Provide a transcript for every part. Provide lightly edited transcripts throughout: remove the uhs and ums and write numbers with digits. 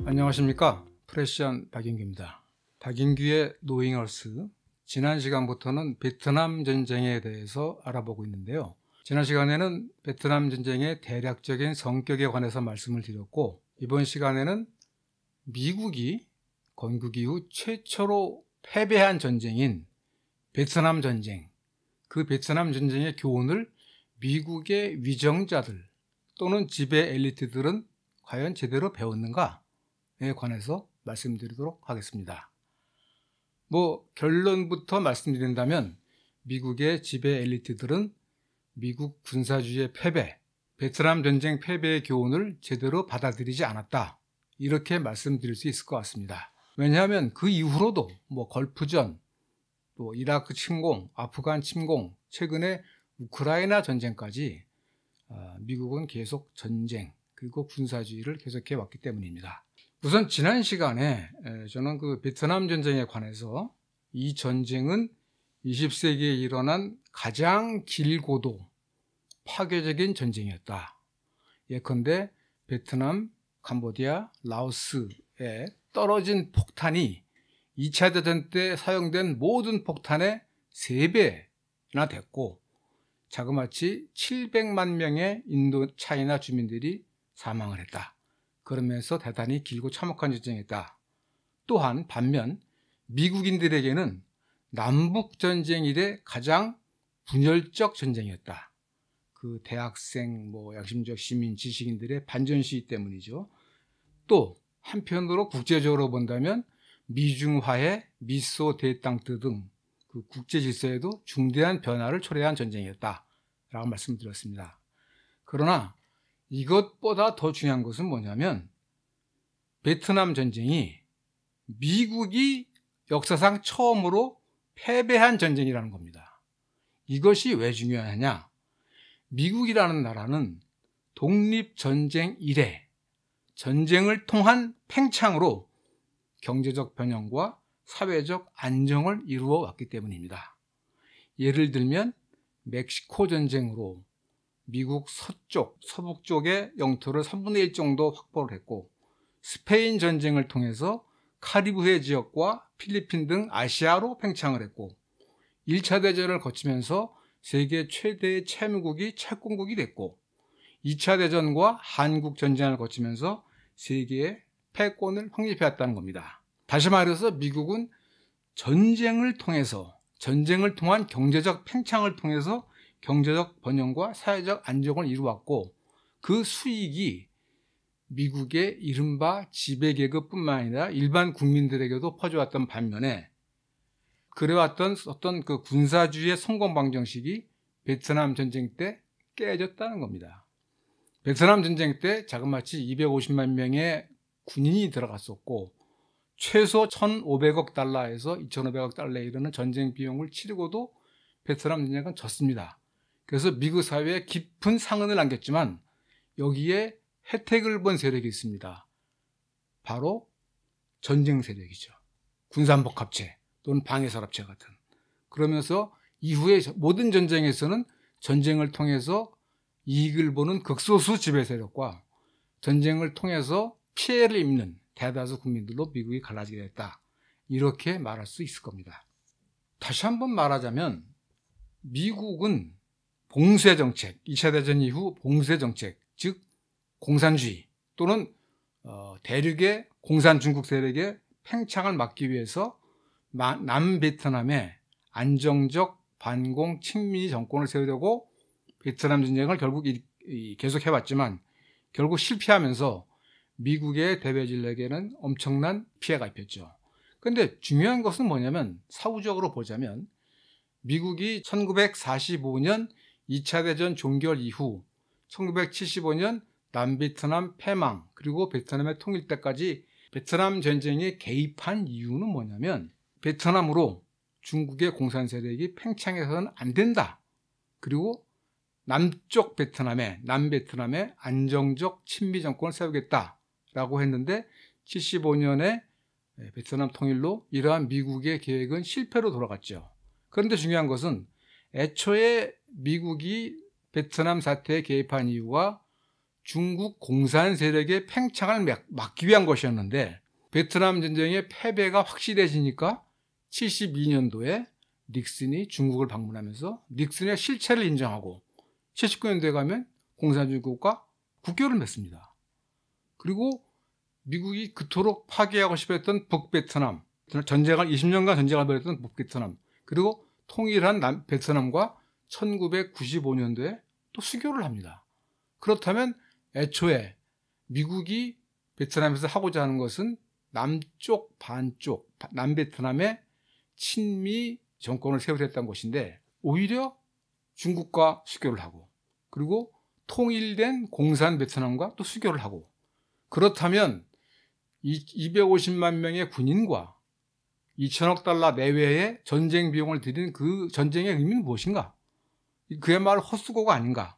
안녕하십니까. 프레시안 박인규입니다. 박인규의 노잉얼스, 지난 시간부터는 베트남 전쟁에 대해서 알아보고 있는데요. 지난 시간에는 베트남 전쟁의 대략적인 성격에 관해서 말씀을 드렸고, 이번 시간에는 미국이 건국 이후 최초로 패배한 전쟁인 베트남 전쟁, 그 베트남 전쟁의 교훈을 미국의 위정자들 또는 지배 엘리트들은 과연 제대로 배웠는가에 관해서 말씀드리도록 하겠습니다. 결론부터 말씀드린다면 미국의 지배 엘리트들은 미국 군사주의의 패배, 베트남 전쟁 패배의 교훈을 제대로 받아들이지 않았다, 이렇게 말씀드릴 수 있을 것 같습니다. 왜냐하면 그 이후로도 걸프전, 또 이라크 침공, 아프간 침공, 최근에 우크라이나 전쟁까지 미국은 계속 전쟁 그리고 군사주의를 계속해 왔기 때문입니다. 우선 지난 시간에 저는 그 베트남 전쟁에 관해서 이 전쟁은 20세기에 일어난 가장 길고도 파괴적인 전쟁이었다. 예컨대 베트남, 캄보디아, 라오스에 떨어진 폭탄이 2차 대전 때 사용된 모든 폭탄의 3배나 됐고, 자그마치 700만 명의 인도 차이나 주민들이 사망을 했다. 그러면서 대단히 길고 참혹한 전쟁이었다. 또한 반면 미국인들에게는 남북전쟁 이래 가장 분열적 전쟁이었다. 그 대학생, 양심적 시민, 지식인들의 반전시위 때문이죠. 또 한편으로 국제적으로 본다면 미중화해, 미소 대땅뜨 등 그 국제 질서에도 중대한 변화를 초래한 전쟁이었다라고 말씀드렸습니다. 그러나 이것보다 더 중요한 것은 뭐냐면 베트남 전쟁이 미국이 역사상 처음으로 패배한 전쟁이라는 겁니다. 이것이 왜 중요하냐? 미국이라는 나라는 독립전쟁 이래 전쟁을 통한 팽창으로 경제적 변형과 사회적 안정을 이루어 왔기 때문입니다. 예를 들면 멕시코 전쟁으로 미국 서쪽, 서북 쪽의 영토를 3분의 1 정도 확보를 했고, 스페인 전쟁을 통해서 카리브해 지역과 필리핀 등 아시아로 팽창을 했고, 1차 대전을 거치면서 세계 최대의 채무국이 채권국이 됐고, 2차 대전과 한국 전쟁을 거치면서 세계의 패권을 확립해왔다는 겁니다. 다시 말해서 미국은 전쟁을 통한 경제적 팽창을 통해서 경제적 번영과 사회적 안정을 이루었고, 그 수익이 미국의 이른바 지배계급뿐만 아니라 일반 국민들에게도 퍼져왔던 반면에, 그래왔던 어떤 그 군사주의의 성공 방정식이 베트남 전쟁 때 깨졌다는 겁니다. 베트남 전쟁 때 자그마치 250만 명의 군인이 들어갔었고, 최소 1,500억 달러에서 2,500억 달러에 이르는 전쟁 비용을 치르고도 베트남 전쟁은 졌습니다. 그래서 미국 사회에 깊은 상흔을 남겼지만 여기에 혜택을 본 세력이 있습니다. 바로 전쟁 세력이죠. 군산복합체 또는 방해산업체 같은. 그러면서 이후에 모든 전쟁에서는 전쟁을 통해서 이익을 보는 극소수 지배 세력과 전쟁을 통해서 피해를 입는 대다수 국민들로 미국이 갈라지게 됐다, 이렇게 말할 수 있을 겁니다. 다시 한번 말하자면 미국은 봉쇄정책, 2차 대전 이후 봉쇄정책, 즉 공산주의 또는 대륙의 공산 중국 세력의 팽창을 막기 위해서 남베트남에 안정적 반공 친미 정권을 세우려고 베트남 전쟁을 결국 계속해왔지만 결국 실패하면서 미국의 대외 전략에는 엄청난 피해가 입혔죠. 그런데 중요한 것은 뭐냐면, 사후적으로 보자면 미국이 1945년 2차 대전 종결 이후 1975년 남베트남 패망 그리고 베트남의 통일 때까지 베트남 전쟁에 개입한 이유는 뭐냐면, 베트남으로 중국의 공산 세력이 팽창해서는 안 된다, 그리고 남베트남에 안정적 친미 정권을 세우겠다라고 했는데 75년에 베트남 통일로 이러한 미국의 계획은 실패로 돌아갔죠. 그런데 중요한 것은 애초에 미국이 베트남 사태에 개입한 이유가 중국 공산 세력의 팽창을 막기 위한 것이었는데 베트남 전쟁의 패배가 확실해지니까 72년도에 닉슨이 중국을 방문하면서 닉슨의 실체를 인정하고 79년도에 가면 공산주의국과 국교를 맺습니다. 그리고 미국이 그토록 파괴하고 싶어 했던 북베트남, 20년간 전쟁을 벌였던 북베트남, 그리고 통일한 베트남과 1995년도에 또 수교를 합니다. 그렇다면 애초에 미국이 베트남에서 하고자 하는 것은 남쪽 반쪽, 남베트남의 친미 정권을 세우겠다는 것인데 오히려 중국과 수교를 하고 그리고 통일된 공산 베트남과 또 수교를 하고 그렇다면 250만 명의 군인과 2천억 달러 내외의 전쟁 비용을 들인 그 전쟁의 의미는 무엇인가? 그야말로 헛수고가 아닌가?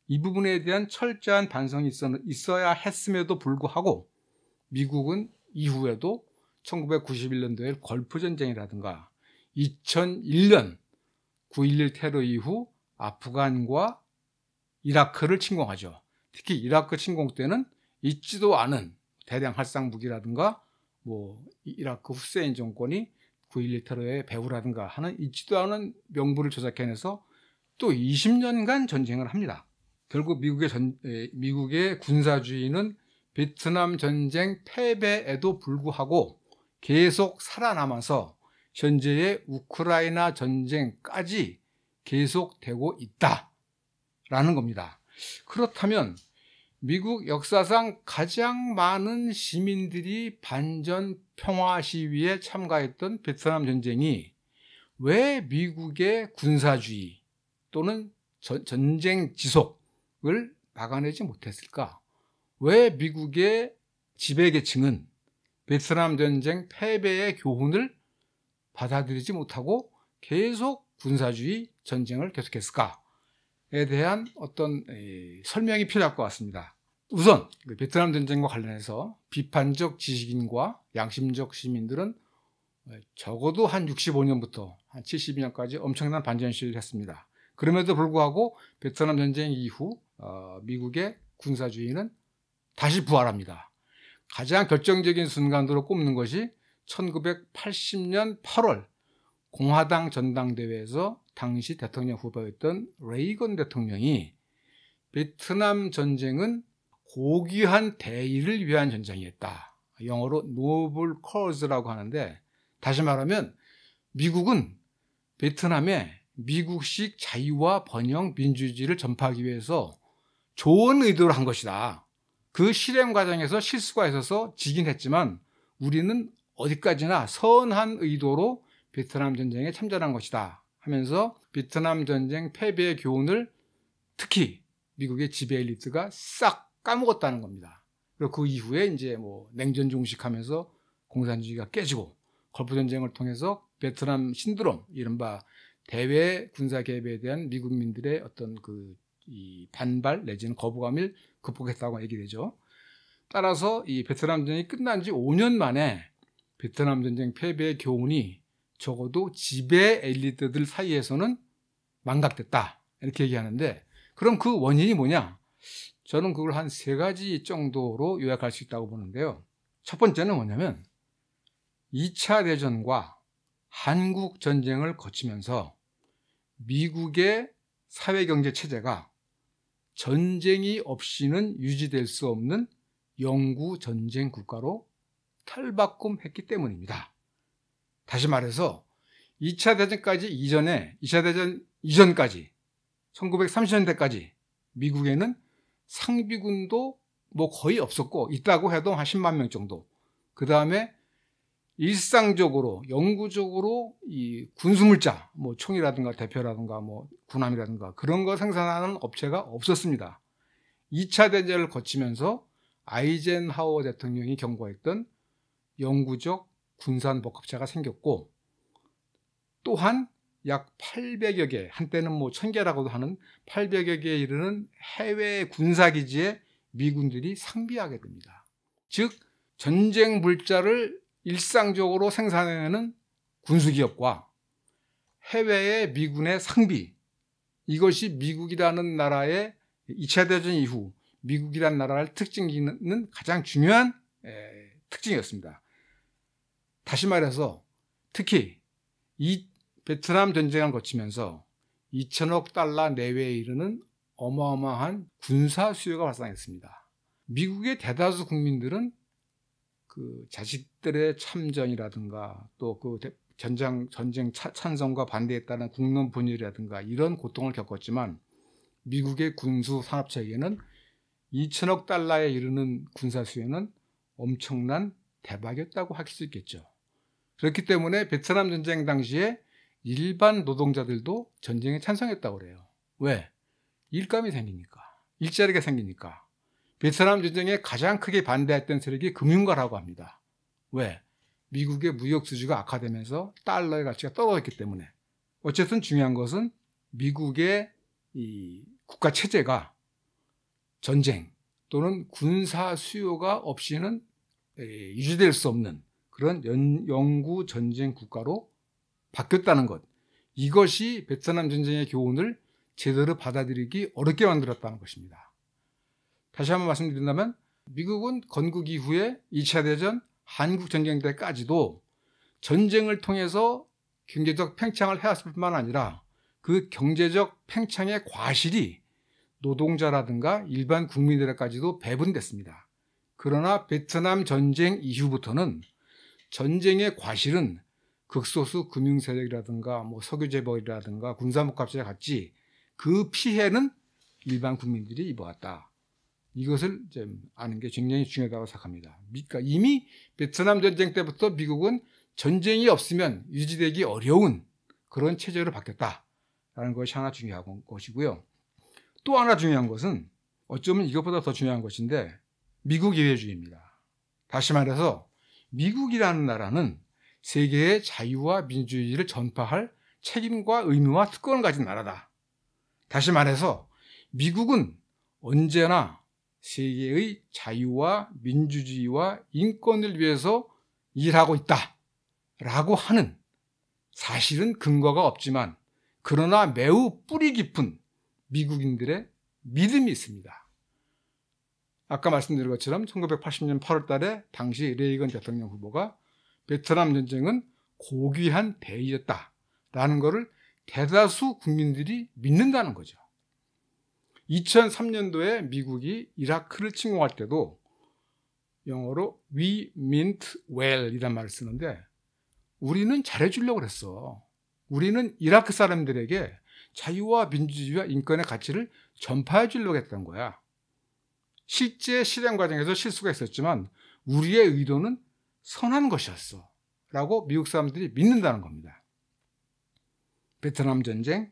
이 부분에 대한 철저한 반성이 있어야 했음에도 불구하고 미국은 이후에도 1991년도에 걸프전쟁이라든가 2001년 9.11 테러 이후 아프간과 이라크를 침공하죠. 특히 이라크 침공 때는 있지도 않은 대량 활상 무기라든가 이라크 후세인 정권이 9.11 테러의 배후라든가 하는 있지도 않은 명분을 조작해내서 또 20년간 전쟁을 합니다. 결국 미국의 군사주의는 베트남 전쟁 패배에도 불구하고 계속 살아남아서 현재의 우크라이나 전쟁까지 계속되고 있다라는 겁니다. 그렇다면 미국 역사상 가장 많은 시민들이 반전 평화 시위에 참가했던 베트남 전쟁이 왜 미국의 군사주의 또는 전쟁 지속을 막아내지 못했을까? 왜 미국의 지배계층은 베트남 전쟁 패배의 교훈을 받아들이지 못하고 계속 군사주의 전쟁을 계속했을까에 대한 어떤 설명이 필요할 것 같습니다. 우선 베트남 전쟁과 관련해서 비판적 지식인과 양심적 시민들은 적어도 한 65년부터 한 72년까지 엄청난 반전 시위를 했습니다. 그럼에도 불구하고 베트남 전쟁 이후 미국의 군사주의는 다시 부활합니다. 가장 결정적인 순간으로 꼽는 것이 1980년 8월 공화당 전당대회에서 당시 대통령 후보였던 레이건 대통령이 베트남 전쟁은 고귀한 대의를 위한 전쟁이었다. 영어로 노블 커즈라고 하는데 다시 말하면 미국은 베트남에 미국식 자유와 번영 민주주의를 전파하기 위해서 좋은 의도를 한 것이다. 그 실행 과정에서 실수가 있어서 지긴 했지만 우리는 어디까지나 선한 의도로 베트남 전쟁에 참전한 것이다 하면서 베트남 전쟁 패배의 교훈을 특히 미국의 지배 엘리트가 싹 까먹었다는 겁니다. 그리고 그 이후에 이제 냉전 종식하면서 공산주의가 깨지고 걸프 전쟁을 통해서 베트남 신드롬, 이른바 대외 군사 개입에 대한 미국민들의 어떤 이 반발 내지는 거부감을 극복했다고 얘기되죠. 따라서 이 베트남 전쟁이 끝난 지 5년 만에 베트남 전쟁 패배의 교훈이 적어도 지배 엘리트들 사이에서는 망각됐다 이렇게 얘기하는데 그럼 그 원인이 뭐냐? 저는 그걸 한 3가지 정도로 요약할 수 있다고 보는데요. 첫 번째는 뭐냐면 2차 대전과 한국 전쟁을 거치면서 미국의 사회경제 체제가 전쟁이 없이는 유지될 수 없는 영구 전쟁 국가로 탈바꿈했기 때문입니다. 다시 말해서 2차 대전 이전까지 1930년대까지 미국에는 상비군도 거의 없었고 있다고 해도 한 10만 명 정도. 그 다음에 일상적으로 영구적으로 이 군수물자 총이라든가 대표라든가 군함이라든가 그런 거 생산하는 업체가 없었습니다. 2차 대전을 거치면서 아이젠하워 대통령이 경고했던 영구적 군산복합체가 생겼고 또한 약 800여 개, 한때는 1000개라고도 하는 800여 개에 이르는 해외 군사기지에 미군들이 상비하게 됩니다. 즉 전쟁 물자를 일상적으로 생산해내는 군수기업과 해외의 미군의 상비, 이것이 미국이라는 나라의 2차 대전 이후 미국이란 나라를 특징짓는 가장 중요한 특징이었습니다. 다시 말해서 특히 이 베트남 전쟁을 거치면서 2천억 달러 내외에 이르는 어마어마한 군사 수요가 발생했습니다. 미국의 대다수 국민들은 그 자식들의 참전이라든가 또 그 전쟁 찬성과 반대에 따른 국론 분열이라든가 이런 고통을 겪었지만 미국의 군수 산업 체계는 2천억 달러에 이르는 군사 수요는 엄청난 대박이었다고 할 수 있겠죠. 그렇기 때문에 베트남 전쟁 당시에 일반 노동자들도 전쟁에 찬성했다고 그래요. 왜? 일감이 생기니까, 일자리가 생기니까. 베트남 전쟁에 가장 크게 반대했던 세력이 금융가라고 합니다. 왜? 미국의 무역 수지가 악화되면서 달러의 가치가 떨어졌기 때문에. 어쨌든 중요한 것은 미국의 이 국가 체제가 전쟁 또는 군사 수요가 없이는 유지될 수 없는 그런 영구 전쟁 국가로 바뀌었다는 것. 이것이 베트남 전쟁의 교훈을 제대로 받아들이기 어렵게 만들었다는 것입니다. 다시 한번 말씀드린다면 미국은 건국 이후에 2차 대전, 한국 전쟁 때까지도 전쟁을 통해서 경제적 팽창을 해왔을 뿐만 아니라 그 경제적 팽창의 과실이 노동자라든가 일반 국민들에까지도 배분됐습니다. 그러나 베트남 전쟁 이후부터는 전쟁의 과실은 극소수 금융세력이라든가 뭐 석유재벌이라든가 군사목갑제에 갔지 그 피해는 일반 국민들이 입어왔다. 이것을 좀 아는 게 굉장히 중요하다고 생각합니다. 그러니까 이미 베트남 전쟁 때부터 미국은 전쟁이 없으면 유지되기 어려운 그런 체제로 바뀌었다라는 것이 하나 중요한 것이고요. 또 하나 중요한 것은 어쩌면 이것보다 더 중요한 것인데 미국 이회주의입니다. 다시 말해서 미국이라는 나라는 세계의 자유와 민주주의를 전파할 책임과 의무와 특권을 가진 나라다. 다시 말해서 미국은 언제나 세계의 자유와 민주주의와 인권을 위해서 일하고 있다라고 하는 사실은 근거가 없지만 그러나 매우 뿌리 깊은 미국인들의 믿음이 있습니다. 아까 말씀드린 것처럼 1980년 8월 달에 당시 레이건 대통령 후보가 베트남 전쟁은 고귀한 대의였다라는 것을 대다수 국민들이 믿는다는 거죠. 2003년도에 미국이 이라크를 침공할 때도 영어로 We meant well 이란 말을 쓰는데 우리는 잘해주려고 그랬어. 우리는 이라크 사람들에게 자유와 민주주의와 인권의 가치를 전파해 주려고 했던 거야. 실제 실행 과정에서 실수가 있었지만 우리의 의도는 선한 것이었어 라고 미국 사람들이 믿는다는 겁니다. 베트남 전쟁,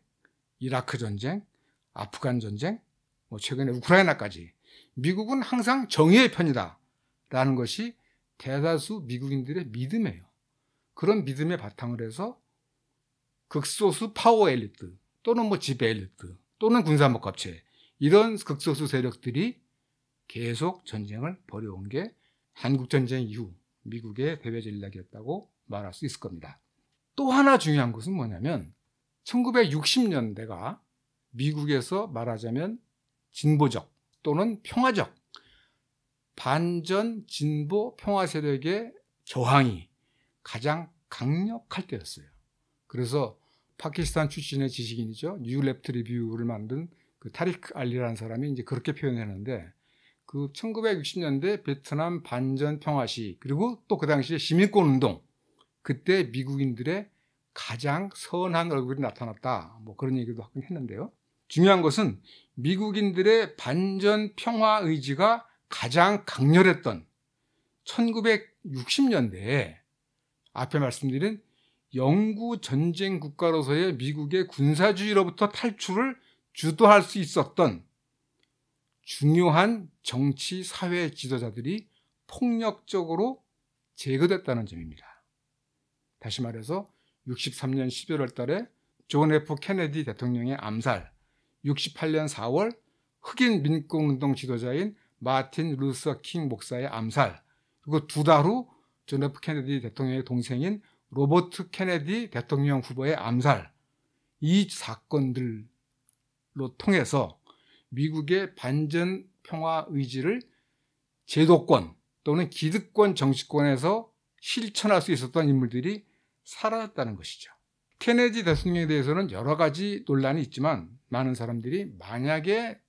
이라크 전쟁, 아프간 전쟁, 최근에 우크라이나까지 미국은 항상 정의의 편이다 라는 것이 대다수 미국인들의 믿음이에요. 그런 믿음에 바탕을 해서 극소수 파워 엘리트 또는 지배 엘리트 또는 군사목갑체 이런 극소수 세력들이 계속 전쟁을 벌여온 게 한국전쟁 이후 미국의 대외 전략이었다고 말할 수 있을 겁니다. 또 하나 중요한 것은 뭐냐면 1960년대가 미국에서 말하자면 진보적 또는 평화적 반전 진보 평화 세력의 저항이 가장 강력할 때였어요. 그래서 파키스탄 출신의 지식인이죠. 뉴 랩트 리뷰를 만든 그 타리크 알리라는 사람이 이제 그렇게 표현했는데 그 1960년대 베트남 반전 평화시 그리고 또 그 당시에 시민권 운동 그때 미국인들의 가장 선한 얼굴이 나타났다. 그런 얘기도 하긴 했는데요. 중요한 것은 미국인들의 반전 평화 의지가 가장 강렬했던 1960년대에 앞에 말씀드린 영구 전쟁 국가로서의 미국의 군사주의로부터 탈출을 주도할 수 있었던 중요한 정치 사회 지도자들이 폭력적으로 제거됐다는 점입니다. 다시 말해서 63년 11월 달에 존 F 케네디 대통령의 암살, 68년 4월 흑인 민권운동 지도자인 마틴 루서 킹 목사의 암살, 그리고 두 달 후 존 F 케네디 대통령의 동생인 로버트 케네디 대통령 후보의 암살, 이 사건들로 통해서 미국의 반전 평화 의지를 제도권 또는 기득권 정치권에서 실천할 수 있었던 인물들이 사라졌다는 것이죠. 케네디 대통령에 대해서는 여러 가지 논란이 있지만 많은 사람들이 만약에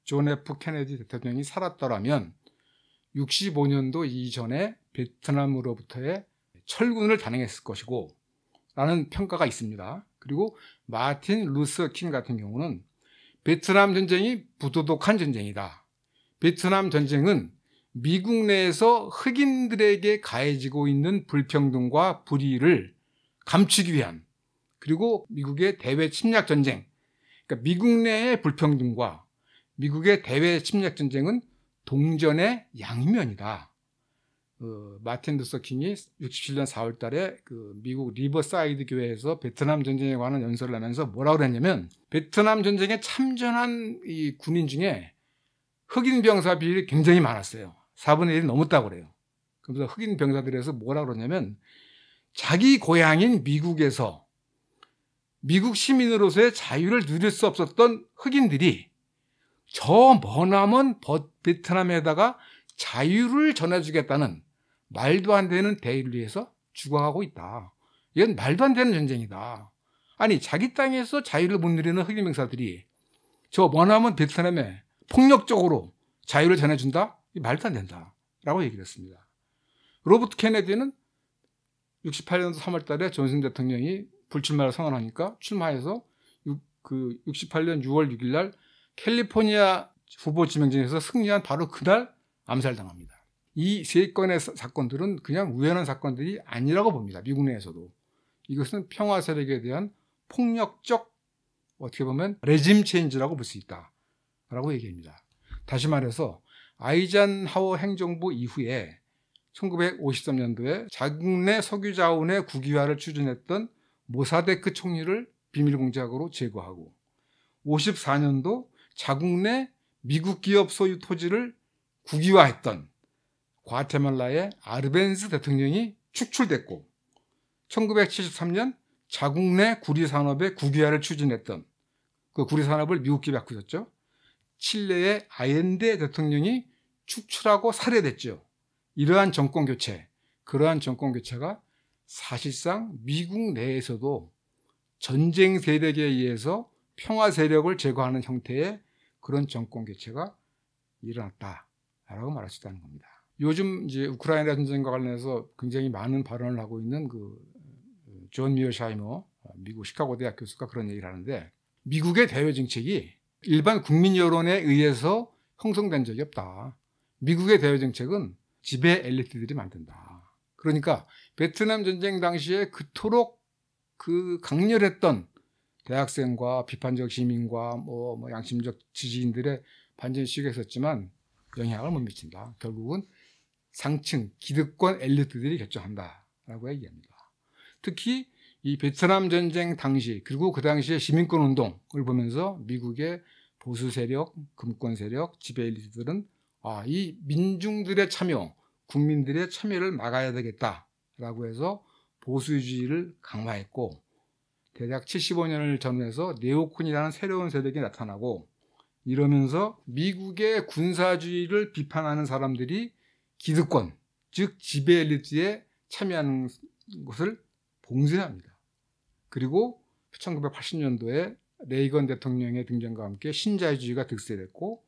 존 F 케네디 대통령이 살았더라면 65년도 이전에 베트남으로부터의 철군을 단행했을 것이고 라는 평가가 있습니다. 그리고 마틴 루서 킹 같은 경우는 베트남 전쟁이 부도덕한 전쟁이다. 베트남 전쟁은 미국 내에서 흑인들에게 가해지고 있는 불평등과 불의를 감추기 위한, 그리고 미국의 대외 침략 전쟁, 그러니까 미국 내의 불평등과 미국의 대외 침략 전쟁은 동전의 양면이다. 마틴 루서 킹이 67년 4월 달에 미국 리버사이드 교회에서 베트남 전쟁에 관한 연설을 하면서 뭐라고 그랬냐면, 베트남 전쟁에 참전한 이 군인 중에 흑인 병사 비율이 굉장히 많았어요. 4분의 1이 넘었다고 그래요. 그래서 흑인 병사들에서 뭐라고 그러냐면, 자기 고향인 미국에서 미국 시민으로서의 자유를 누릴 수 없었던 흑인들이 저 머나먼 베트남에다가 자유를 전해주겠다는 말도 안 되는 대의를 위해서 죽어가고 있다. 이건 말도 안 되는 전쟁이다. 아니, 자기 땅에서 자유를 못 누리는 흑인 병사들이 저 머나먼 베트남에 폭력적으로 자유를 전해준다? 이 말도 안 된다. 라고 얘기를 했습니다. 로버트 케네디는 68년도 3월 달에 존슨 대통령이 불출마를 선언하니까 출마해서 68년 6월 6일 날 캘리포니아 후보 지명전에서 승리한 바로 그날 암살당합니다. 이 세 건의 사건들은 그냥 우연한 사건들이 아니라고 봅니다. 미국 내에서도. 이것은 평화 세력에 대한 폭력적, 어떻게 보면 레짐 체인지라고 볼 수 있다라고 얘기합니다. 다시 말해서 아이젠하워 행정부 이후에 1953년도에 자국 내 석유 자원의 국유화를 추진했던 모사데크 총리를 비밀공작으로 제거하고, 54년도 자국 내 미국 기업 소유 토지를 국유화했던 과테말라의 아르벤스 대통령이 축출됐고, 1973년 자국 내 구리산업의 국유화를 추진했던, 그 구리산업을 미국 기업이 바꾸었죠. 칠레의 아옌데 대통령이 축출하고 살해됐죠. 이러한 정권 교체, 그러한 정권 교체가 사실상 미국 내에서도 전쟁 세력에 의해서 평화 세력을 제거하는 형태의 그런 정권 교체가 일어났다라고 말할 수 있다는 겁니다. 요즘 이제 우크라이나 전쟁과 관련해서 굉장히 많은 발언을 하고 있는 존 미어샤이머 미국 시카고 대학 교수가 그런 얘기를 하는데, 미국의 대외 정책이 일반 국민 여론에 의해서 형성된 적이 없다. 미국의 대외 정책은 지배 엘리트들이 만든다. 그러니까 베트남 전쟁 당시에 그토록 강렬했던 대학생과 비판적 시민과 뭐 양심적 지지인들의 반전 시위가 있었지만 영향을 못 미친다. 결국은 상층 기득권 엘리트들이 결정한다라고 얘기합니다. 특히 이 베트남 전쟁 당시, 그리고 그 당시의 시민권 운동을 보면서 미국의 보수 세력, 금권 세력, 지배 엘리트들은 이 민중들의 참여, 국민들의 참여를 막아야 되겠다라고 해서 보수주의를 강화했고, 대략 75년을 전후해서 네오콘이라는 새로운 세력이 나타나고, 이러면서 미국의 군사주의를 비판하는 사람들이 기득권, 즉 지배 엘리트에 참여하는 것을 봉쇄합니다. 그리고 1980년도에 레이건 대통령의 등장과 함께 신자유주의가 득세됐고,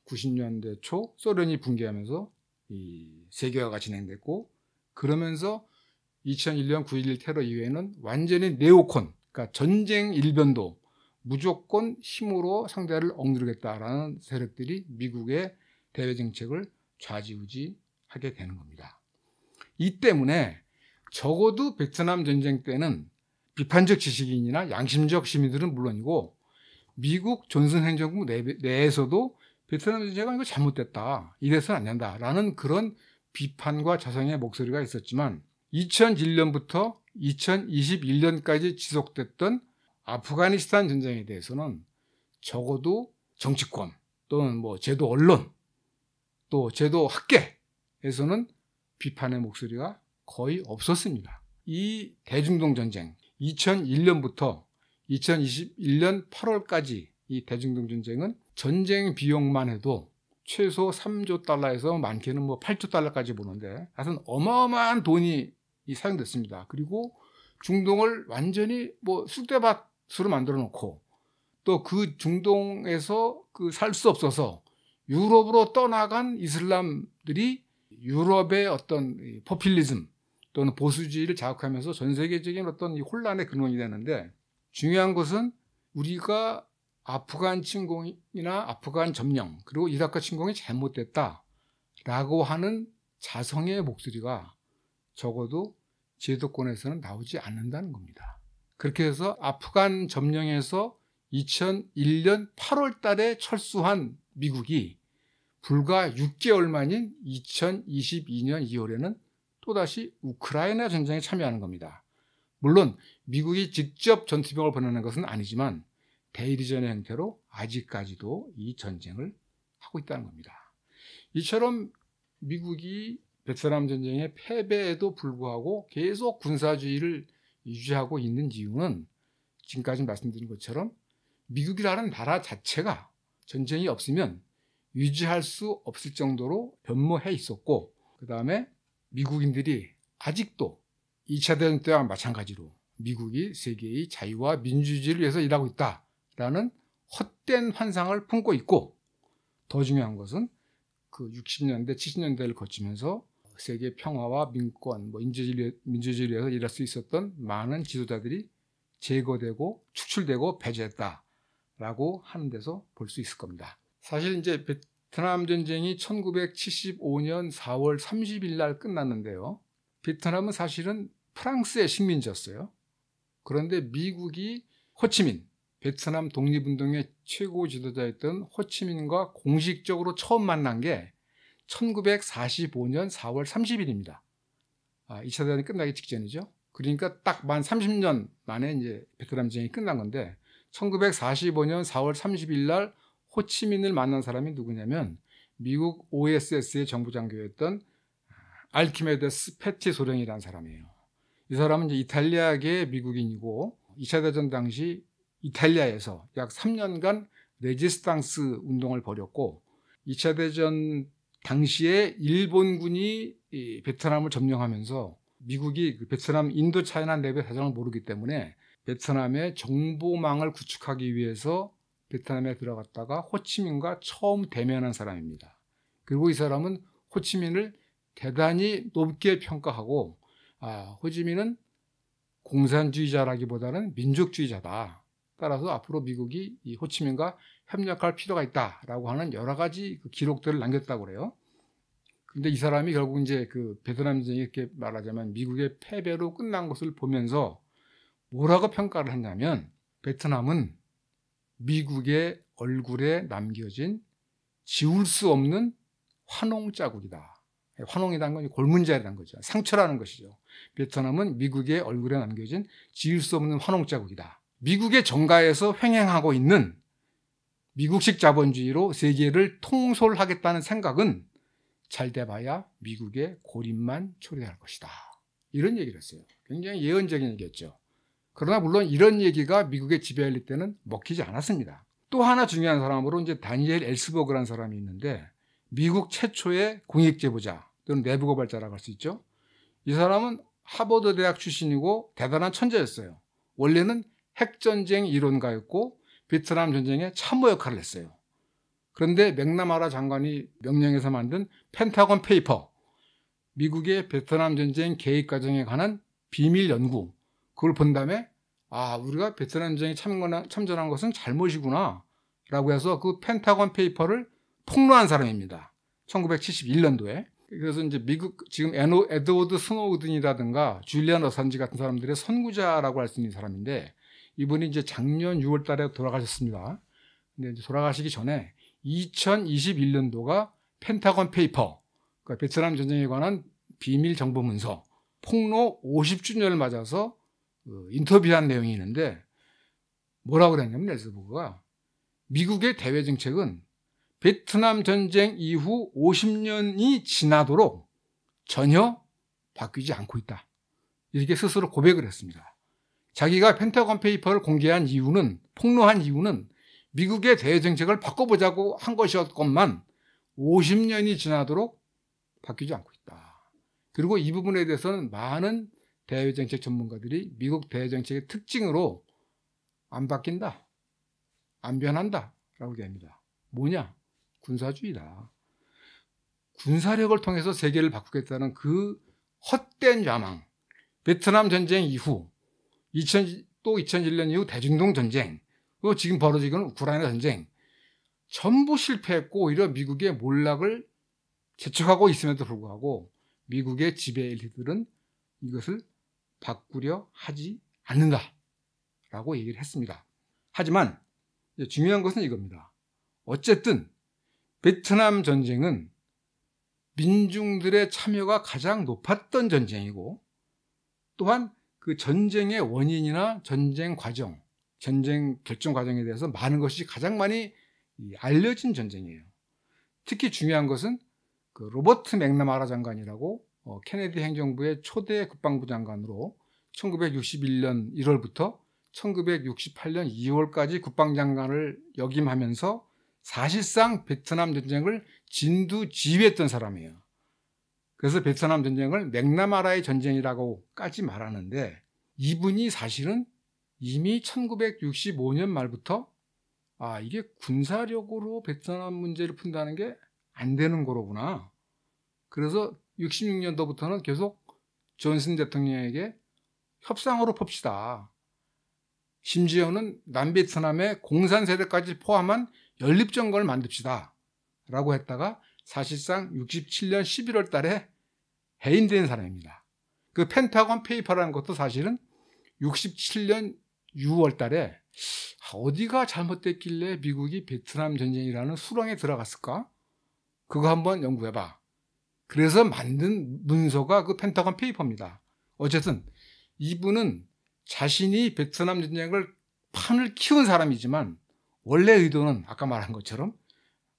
90년대 초 소련이 붕괴하면서 이 세계화가 진행됐고, 그러면서 2001년 9.11 테러 이후에는 완전히 네오콘, 그러니까 전쟁 일변도 무조건 힘으로 상대를 억누르겠다라는 세력들이 미국의 대외 정책을 좌지우지하게 되는 겁니다. 이 때문에 적어도 베트남 전쟁 때는 비판적 지식인이나 양심적 시민들은 물론이고, 미국 존슨 행정부 내에서도 베트남 전쟁은 이거 잘못됐다, 이래서는 안 된다라는 그런 비판과 자성의 목소리가 있었지만, 2001년부터 2021년까지 지속됐던 아프가니스탄 전쟁에 대해서는 적어도 정치권 또는 제도 언론 또 제도 학계에서는 비판의 목소리가 거의 없었습니다. 이 대중동 전쟁, 2001년부터 2021년 8월까지 이 대중동 전쟁은 전쟁 비용만 해도 최소 3조 달러에서 많게는 뭐 8조 달러까지 보는데 하여튼 어마어마한 돈이 사용됐습니다. 그리고 중동을 완전히 뭐 쑥대밭으로 만들어 놓고 또 그 중동에서 그 살 수 없어서 유럽으로 떠나간 이슬람들이 유럽의 어떤 포퓰리즘 또는 보수주의를 자극하면서 전 세계적인 어떤 혼란의 근원이 되는데, 중요한 것은 우리가 아프간 침공이나 아프간 점령 그리고 이라크 침공이 잘못됐다라고 하는 자성의 목소리가 적어도 제도권에서는 나오지 않는다는 겁니다. 그렇게 해서 아프간 점령에서 2001년 8월 달에 철수한 미국이 불과 6개월 만인 2022년 2월에는 또다시 우크라이나 전쟁에 참여하는 겁니다. 물론 미국이 직접 전투병을 보내는 것은 아니지만 대리전의 형태로 아직까지도 이 전쟁을 하고 있다는 겁니다. 이처럼 미국이 베트남 전쟁의 패배에도 불구하고 계속 군사주의를 유지하고 있는 이유는 지금까지 말씀드린 것처럼 미국이라는 나라 자체가 전쟁이 없으면 유지할 수 없을 정도로 변모해 있었고, 그 다음에 미국인들이 아직도 2차 대전 때와 마찬가지로 미국이 세계의 자유와 민주주의를 위해서 일하고 있다라는 헛된 환상을 품고 있고, 더 중요한 것은 그 60년대, 70년대를 거치면서 세계 평화와 민권, 민주주의를 위해서 일할 수 있었던 많은 지도자들이 제거되고 축출되고 배제했다라고 하는 데서 볼 수 있을 겁니다. 사실 이제 베트남 전쟁이 1975년 4월 30일 날 끝났는데요. 베트남은 사실은 프랑스의 식민지였어요. 그런데 미국이 호치민, 베트남 독립운동의 최고 지도자였던 호치민과 공식적으로 처음 만난 게 1945년 4월 30일입니다. 2차 대전이 끝나기 직전이죠. 그러니까 딱 만 30년 만에 이제 베트남 전쟁이 끝난 건데, 1945년 4월 30일 날 호치민을 만난 사람이 누구냐면 미국 OSS의 정부장교였던 알키메데스 페티 소령이라는 사람이에요. 이 사람은 이제 이탈리아계 미국인이고 2차 대전 당시 이탈리아에서 약 3년간 레지스탕스 운동을 벌였고, 2차 대전 당시에 일본군이 베트남을 점령하면서 미국이 베트남 인도차이나 내부의 사정을 모르기 때문에 베트남의 정보망을 구축하기 위해서 베트남에 들어갔다가 호치민과 처음 대면한 사람입니다. 그리고 이 사람은 호치민을 대단히 높게 평가하고, 호치민은 공산주의자라기보다는 민족주의자다. 따라서 앞으로 미국이 이 호치민과 협력할 필요가 있다라고 하는 여러 가지 그 기록들을 남겼다고 그래요. 근데 이 사람이 결국 이제 그 베트남 전쟁이 이렇게 말하자면 미국의 패배로 끝난 것을 보면서 뭐라고 평가를 했냐면, 베트남은 미국의 얼굴에 남겨진 지울 수 없는 환홍 자국이다. 환홍이라는 건 골문자라는 거죠. 상처라는 것이죠. 베트남은 미국의 얼굴에 남겨진 지울 수 없는 환홍 자국이다. 미국의 정가에서 횡행하고 있는 미국식 자본주의로 세계를 통솔하겠다는 생각은 잘 돼봐야 미국의 고립만 초래할 것이다. 이런 얘기를 했어요. 굉장히 예언적인 얘기였죠. 그러나 물론 이런 얘기가 미국의 지배엘리트 때는 먹히지 않았습니다. 또 하나 중요한 사람으로 이제 다니엘 엘스버그라는 사람이 있는데, 미국 최초의 공익제보자 또는 내부 고발자라고 할 수 있죠. 이 사람은 하버드 대학 출신이고 대단한 천재였어요. 원래는 핵전쟁 이론가였고 베트남 전쟁에 참모 역할을 했어요. 그런데 맥나마라 장관이 명령해서 만든 펜타곤 페이퍼, 미국의 베트남 전쟁 계획 과정에 관한 비밀 연구, 그걸 본 다음에 우리가 베트남 전쟁에 참전한 것은 잘못이구나 라고 해서 그 펜타곤 페이퍼를 폭로한 사람입니다. 1971년도에. 그래서 이제 미국 지금 에드워드 스노우든이라든가 줄리안 어산지 같은 사람들의 선구자라고 할 수 있는 사람인데, 이분이 이제 작년 6월 달에 돌아가셨습니다. 근데 이제 돌아가시기 전에 2021년도가 펜타곤 페이퍼, 그러니까 베트남 전쟁에 관한 비밀 정보 문서 폭로 50주년을 맞아서 인터뷰한 내용이 있는데, 뭐라고 그랬냐면 엘스버그가 미국의 대외 정책은 베트남 전쟁 이후 50년이 지나도록 전혀 바뀌지 않고 있다. 이렇게 스스로 고백을 했습니다. 자기가 펜타곤 페이퍼를 공개한 이유는, 폭로한 이유는 미국의 대외 정책을 바꿔보자고 한 것이었건만 50년이 지나도록 바뀌지 않고 있다. 그리고 이 부분에 대해서는 많은 대외정책 전문가들이 미국 대외정책의 특징으로 안 바뀐다, 안 변한다 라고 얘기합니다. 뭐냐? 군사주의다. 군사력을 통해서 세계를 바꾸겠다는 그 헛된 야망, 베트남 전쟁 이후 또 2001년 이후 대중동 전쟁, 또 지금 벌어지고 있는 우크라이나 전쟁 전부 실패했고 오히려 미국의 몰락을 재촉하고 있음에도 불구하고 미국의 지배 엘리트들은 이것을 바꾸려 하지 않는다라고 얘기를 했습니다. 하지만 중요한 것은 이겁니다. 어쨌든 베트남 전쟁은 민중들의 참여가 가장 높았던 전쟁이고 또한 그 전쟁의 원인이나 전쟁 과정, 전쟁 결정 과정에 대해서 많은 것이 가장 많이 알려진 전쟁이에요. 특히 중요한 것은 그 로버트 맥나마라 장관이라고 케네디 행정부의 초대 국방부 장관으로 1961년 1월부터 1968년 2월까지 국방장관을 역임하면서 사실상 베트남 전쟁을 진두지휘했던 사람이에요. 그래서 베트남 전쟁을 맥나마라의 전쟁이라고까지 말하는데 이분이 사실은 이미 1965년 말부터 이게 군사력으로 베트남 문제를 푼다는 게 안 되는 거로구나. 그래서 66년도부터는 계속 존슨 대통령에게 협상으로 풉시다. 심지어는 남베트남의 공산 세력까지 포함한 연립정권을 만듭시다. 라고 했다가 사실상 67년 11월 달에 해임된 사람입니다. 그 펜타곤 페이퍼라는 것도 사실은 67년 6월 달에 어디가 잘못됐길래 미국이 베트남 전쟁이라는 수렁에 들어갔을까? 그거 한번 연구해봐. 그래서 만든 문서가 그 펜타곤 페이퍼입니다. 어쨌든 이분은 자신이 베트남 전쟁을 판을 키운 사람이지만 원래 의도는 아까 말한 것처럼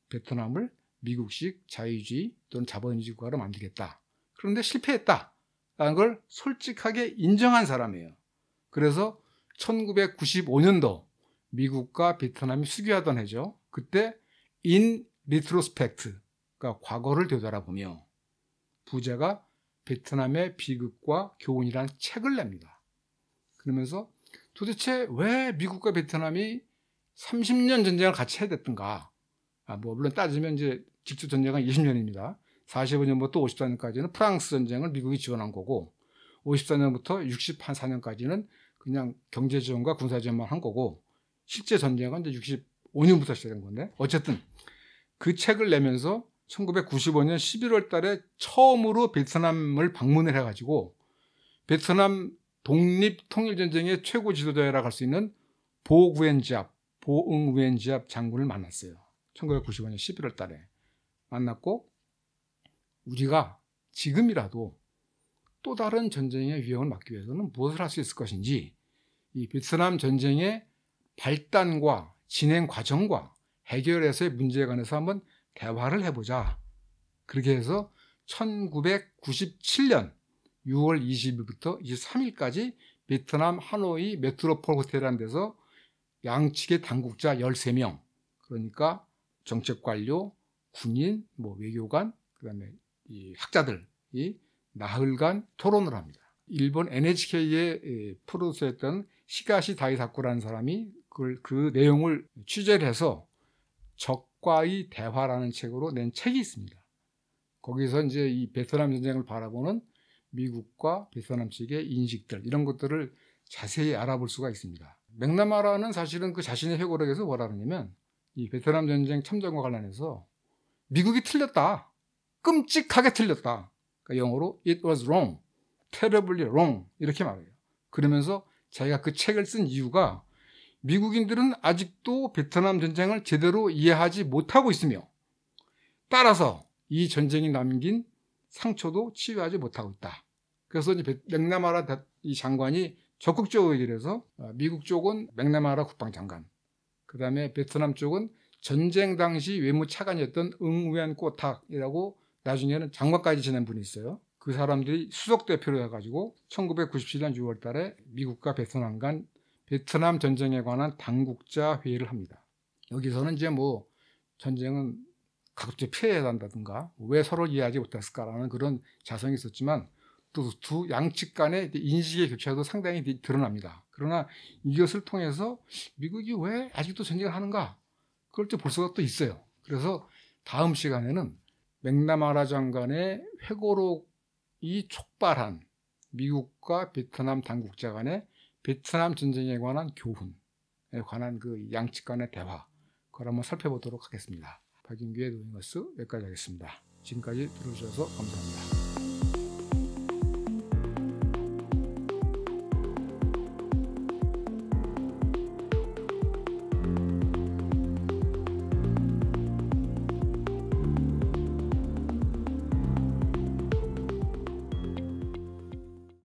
베트남을 미국식 자유주의 또는 자본주의 국가로 만들겠다. 그런데 실패했다라는 걸 솔직하게 인정한 사람이에요. 그래서 1995년도 미국과 베트남이 수교하던 해죠. 그때 In Retrospect, 그러니까 과거를 되돌아보며 부제가 베트남의 비극과 교훈이라는 책을 냅니다. 그러면서 도대체 왜 미국과 베트남이 30년 전쟁을 같이 해야 됐던가? 물론 따지면 이제 직접 전쟁은 20년입니다. 45년부터 54년까지는 프랑스 전쟁을 미국이 지원한 거고 54년부터 64년까지는 그냥 경제 지원과 군사 지원만 한 거고 실제 전쟁은 이제 65년부터 시작된 건데 어쨌든 그 책을 내면서 1995년 11월 달에 처음으로 베트남을 방문을 해가지고 베트남 독립통일전쟁의 최고 지도자라고 할 수 있는 보응우엔지압 장군을 만났어요. 1995년 11월 달에 만났고 우리가 지금이라도 또 다른 전쟁의 위험을 막기 위해서는 무엇을 할 수 있을 것인지 이 베트남 전쟁의 발단과 진행 과정과 해결해서의 문제에 관해서 한번 대화를 해보자. 그렇게 해서 1997년 6월 20일부터 23일까지 베트남 하노이 메트로폴 호텔이라는 데서 양측의 당국자 13명, 그러니까 정책관료, 군인, 외교관, 그다음에 이 학자들이 나흘간 토론을 합니다. 일본 NHK의 프로듀서였던 히가시 다이사쿠라는 사람이 그 내용을 취재를 해서 적과의 대화라는 책으로 낸 책이 있습니다. 거기서 이제 이 베트남 전쟁을 바라보는 미국과 베트남 측의 인식들 이런 것들을 자세히 알아볼 수가 있습니다. 맥나마라는 사실은 그 자신의 회고록에서 뭐라 그러냐면 이 베트남 전쟁 참전과 관련해서 미국이 틀렸다. 끔찍하게 틀렸다. 그러니까 영어로 it was wrong, terribly wrong 이렇게 말해요. 그러면서 자기가 그 책을 쓴 이유가 미국인들은 아직도 베트남 전쟁을 제대로 이해하지 못하고 있으며 따라서 이 전쟁이 남긴 상처도 치유하지 못하고 있다. 그래서 이제 맥나마라 이 장관이 적극적으로 얘기를 해서 미국 쪽은 맥나마라 국방장관, 그 다음에 베트남 쪽은 전쟁 당시 외무차관이었던 응우엔 꼬탁이라고 나중에는 장관까지 지낸 분이 있어요. 그 사람들이 수석 대표로 해가지고 1997년 6월 달에 미국과 베트남 간 베트남 전쟁에 관한 당국자 회의를 합니다. 여기서는 이제 전쟁은 가급적 피해야 한다든가 왜 서로 이해하지 못했을까라는 그런 자성이 있었지만 또 두 양측 간의 인식의 격차도 상당히 드러납니다. 그러나 이것을 통해서 미국이 왜 아직도 전쟁을 하는가? 그걸 또 볼 수가 또 있어요. 그래서 다음 시간에는 맥나마라 장관의 회고록이 촉발한 미국과 베트남 당국자 간의 베트남 전쟁에 관한 교훈에 관한 그 양측 간의 대화, 그걸 한번 살펴보도록 하겠습니다. 박인규의 노잉어스 여기까지 하겠습니다. 지금까지 들어주셔서 감사합니다.